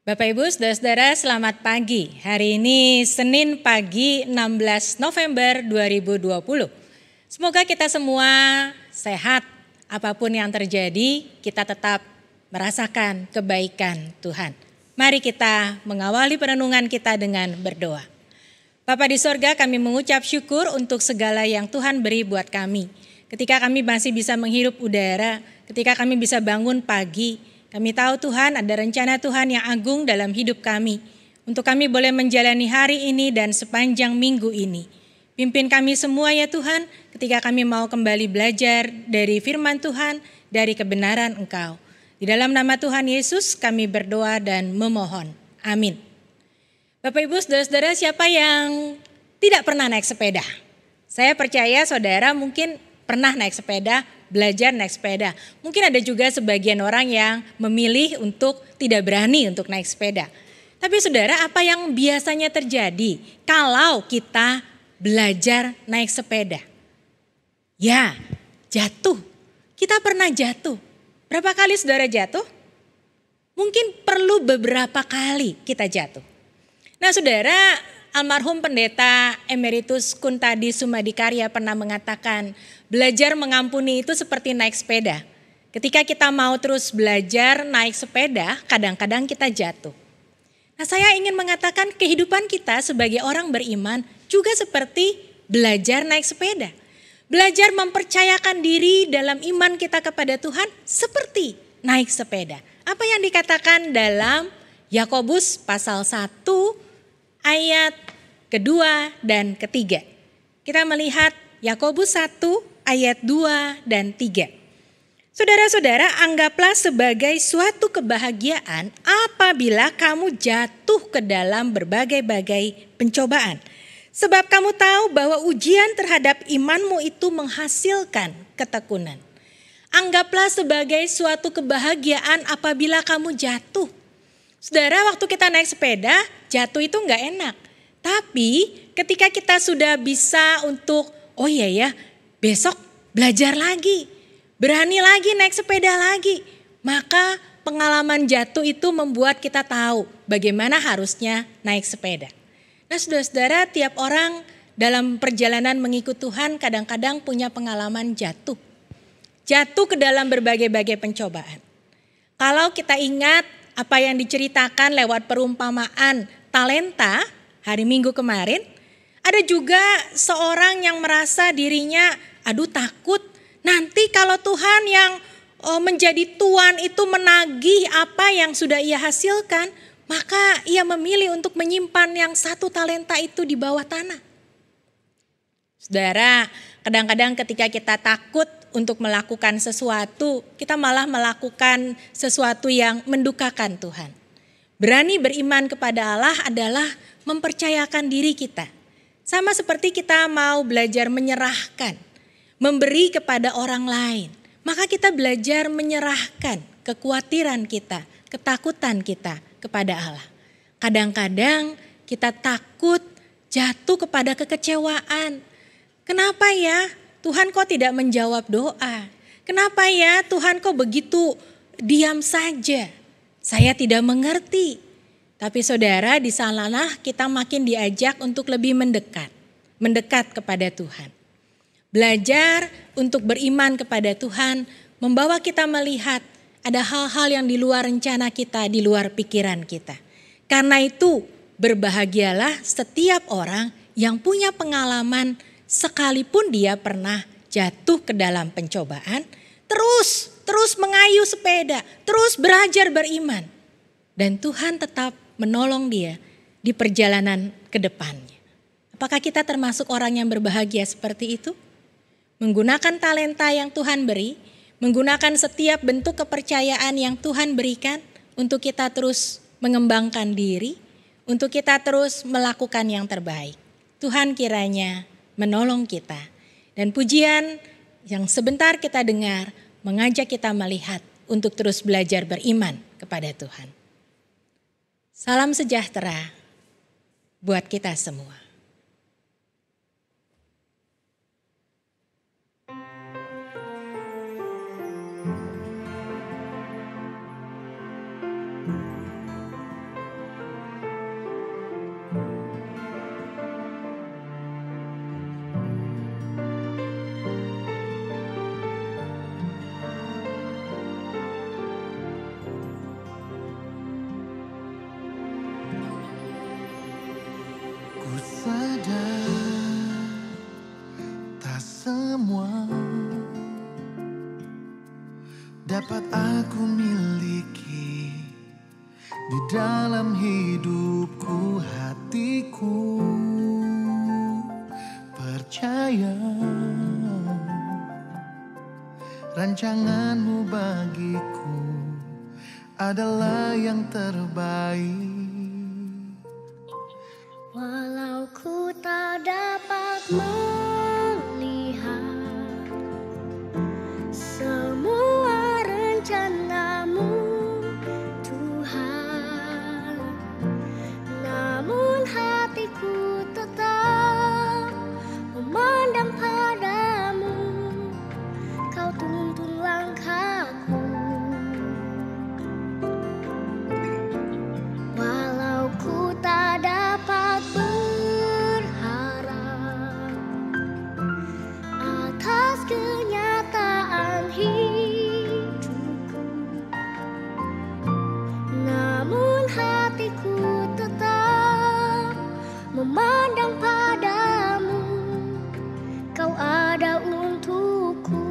Bapak Ibu, Saudara-saudara, selamat pagi. Hari ini Senin pagi 16 November 2020. Semoga kita semua sehat, apapun yang terjadi, kita tetap merasakan kebaikan Tuhan. Mari kita mengawali perenungan kita dengan berdoa. Bapa di sorga, kami mengucap syukur untuk segala yang Tuhan beri buat kami. Ketika kami masih bisa menghirup udara, ketika kami bisa bangun pagi, kami tahu Tuhan ada rencana Tuhan yang agung dalam hidup kami. Untuk kami boleh menjalani hari ini dan sepanjang minggu ini. Pimpin kami semua ya Tuhan, ketika kami mau kembali belajar dari firman Tuhan, dari kebenaran Engkau. Di dalam nama Tuhan Yesus kami berdoa dan memohon. Amin. Bapak Ibu, saudara-saudara, siapa yang tidak pernah naik sepeda? Saya percaya saudara mungkin pernah naik sepeda, belajar naik sepeda. Mungkin ada juga sebagian orang yang memilih untuk tidak berani untuk naik sepeda. Tapi saudara, apa yang biasanya terjadi kalau kita belajar naik sepeda? Ya, jatuh. Kita pernah jatuh. Berapa kali saudara jatuh? Mungkin perlu beberapa kali kita jatuh. Nah saudara, almarhum pendeta Emeritus Kuntadi Sumadikarya pernah mengatakan, belajar mengampuni itu seperti naik sepeda. Ketika kita mau terus belajar naik sepeda, kadang-kadang kita jatuh. Nah saya ingin mengatakan kehidupan kita sebagai orang beriman juga seperti belajar naik sepeda. Belajar mempercayakan diri dalam iman kita kepada Tuhan seperti naik sepeda. Apa yang dikatakan dalam Yakobus pasal 1 ayat kedua dan ketiga. Kita melihat Yakobus 1 ayat 2 dan 3. Saudara-saudara, anggaplah sebagai suatu kebahagiaan apabila kamu jatuh ke dalam berbagai-bagai pencobaan. Sebab kamu tahu bahwa ujian terhadap imanmu itu menghasilkan ketekunan. Anggaplah sebagai suatu kebahagiaan apabila kamu jatuh. Saudara, waktu kita naik sepeda, jatuh itu enggak enak. Tapi ketika kita sudah bisa untuk, oh iya ya, besok belajar lagi, berani lagi naik sepeda lagi. Maka pengalaman jatuh itu membuat kita tahu bagaimana harusnya naik sepeda. Nah saudara-saudara, tiap orang dalam perjalanan mengikut Tuhan kadang-kadang punya pengalaman jatuh. Jatuh ke dalam berbagai-bagai pencobaan. Kalau kita ingat apa yang diceritakan lewat perumpamaan talenta hari Minggu kemarin, ada juga seorang yang merasa dirinya, aduh takut nanti kalau Tuhan yang menjadi tuan itu menagih apa yang sudah ia hasilkan, maka ia memilih untuk menyimpan yang 1 talenta itu di bawah tanah. Saudara, kadang-kadang ketika kita takut untuk melakukan sesuatu, kita malah melakukan sesuatu yang mendukakan Tuhan. Berani beriman kepada Allah adalah mempercayakan diri kita. Sama seperti kita mau belajar menyerahkan, memberi kepada orang lain. Maka kita belajar menyerahkan kekhawatiran kita, ketakutan kita kepada Allah. Kadang-kadang kita takut jatuh kepada kekecewaan. Kenapa ya Tuhan kok tidak menjawab doa? Kenapa ya Tuhan kok begitu diam saja? Saya tidak mengerti. Tapi saudara, di sanalah kita makin diajak untuk lebih mendekat kepada Tuhan. Belajar untuk beriman kepada Tuhan membawa kita melihat ada hal-hal yang di luar rencana kita, di luar pikiran kita. Karena itu berbahagialah setiap orang yang punya pengalaman sekalipun dia pernah jatuh ke dalam pencobaan, terus mengayuh sepeda, terus belajar beriman. Dan Tuhan tetap menolong dia di perjalanan ke depannya. Apakah kita termasuk orang yang berbahagia seperti itu? Menggunakan talenta yang Tuhan beri, menggunakan setiap bentuk kepercayaan yang Tuhan berikan untuk kita terus mengembangkan diri, untuk kita terus melakukan yang terbaik. Tuhan kiranya menolong kita. Dan pujian yang sebentar kita dengar mengajak kita melihat untuk terus belajar beriman kepada Tuhan. Salam sejahtera buat kita semua. dapat aku miliki di dalam hidupku, hatiku percaya rancanganmu bagiku adalah yang terbaik. Walau ku tak dapat melihat semua rencanamu, Tuhan, namun hatiku tetap memandang padamu. Kau tuntun langkahku. Walau ku tak dapat berharap atas kenyataan hidupku, namun hatiku tetap memandang padamu. Kau ada untukku.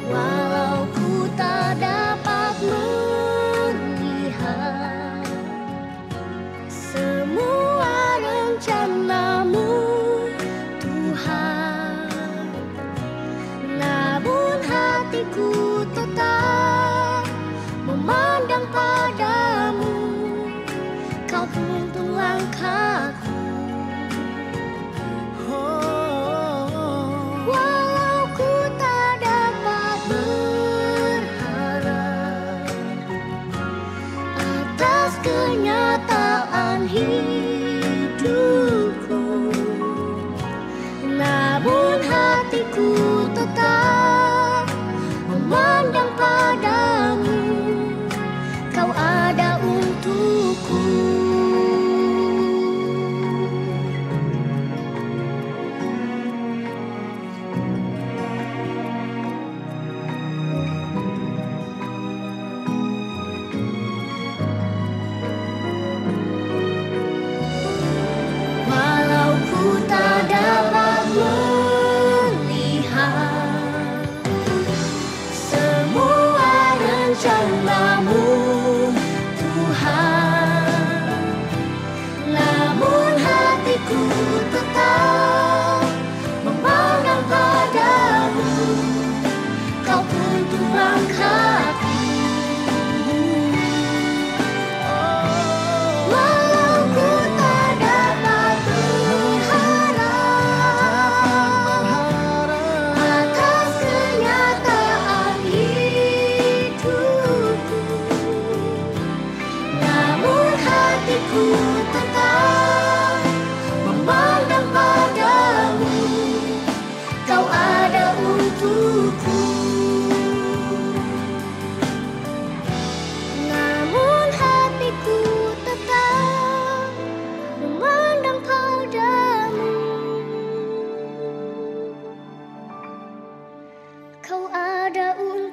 Walau ku tak dapat melihat semua rencanamu, Tuhan, namun hatiku tetap memandang padamu. Kau tuntun langkahku. Walau ku tak dapat berharap atas kenyataan hidupku, namun hatiku tetap memandang padamu. Kau ada untukku. Walau ku tak dapat melihat semua rencanamu, Tuhan, namun hatiku tetap memandang padamu. Kau tuntun langkahku. Walau ku tak dapat berharap atas kenyataan hidupku, namun hatiku tetap memandang padamu. Kau ada untukku. Namun hatiku tetap memandang padamu. Kau ada untukku.